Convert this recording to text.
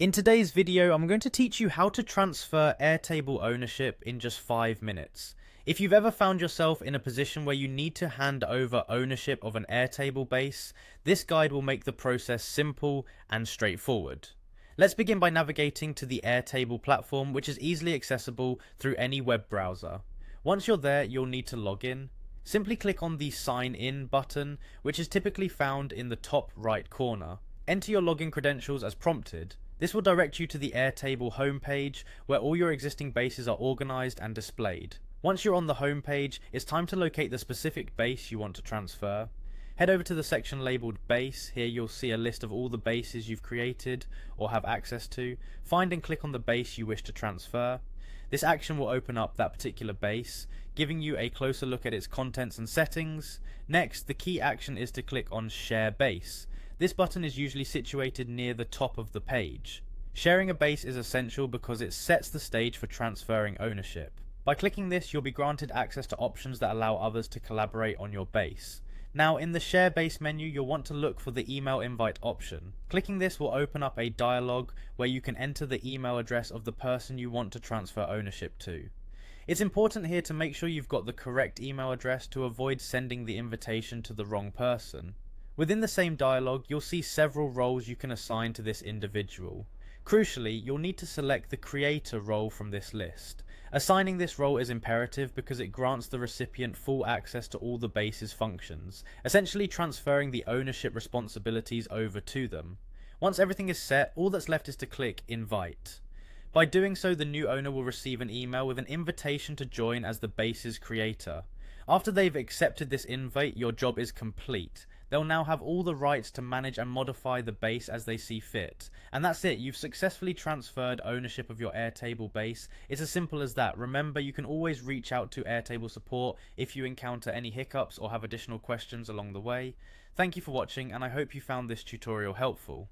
In today's video, I'm going to teach you how to transfer Airtable ownership in just 5 minutes. If you've ever found yourself in a position where you need to hand over ownership of an Airtable base, this guide will make the process simple and straightforward. Let's begin by navigating to the Airtable platform, which is easily accessible through any web browser. Once you're there, you'll need to log in. Simply click on the Sign In button, which is typically found in the top right corner. Enter your login credentials as prompted. This will direct you to the Airtable homepage, where all your existing bases are organized and displayed. Once you're on the homepage, it's time to locate the specific base you want to transfer. Head over to the section labeled Base. Here you'll see a list of all the bases you've created or have access to. Find and click on the base you wish to transfer. This action will open up that particular base, giving you a closer look at its contents and settings. Next, the key action is to click on Share Base. This button is usually situated near the top of the page. Sharing a base is essential because it sets the stage for transferring ownership. By clicking this, you'll be granted access to options that allow others to collaborate on your base. Now, in the Share Base menu, you'll want to look for the email invite option. Clicking this will open up a dialog where you can enter the email address of the person you want to transfer ownership to. It's important here to make sure you've got the correct email address to avoid sending the invitation to the wrong person. Within the same dialog, you'll see several roles you can assign to this individual. Crucially, you'll need to select the creator role from this list. Assigning this role is imperative because it grants the recipient full access to all the base's functions, essentially transferring the ownership responsibilities over to them. Once everything is set, all that's left is to click Invite. By doing so, the new owner will receive an email with an invitation to join as the base's creator. After they've accepted this invite, your job is complete. They'll now have all the rights to manage and modify the base as they see fit. And that's it, you've successfully transferred ownership of your Airtable base. It's as simple as that. Remember, you can always reach out to Airtable support if you encounter any hiccups or have additional questions along the way. Thank you for watching, and I hope you found this tutorial helpful.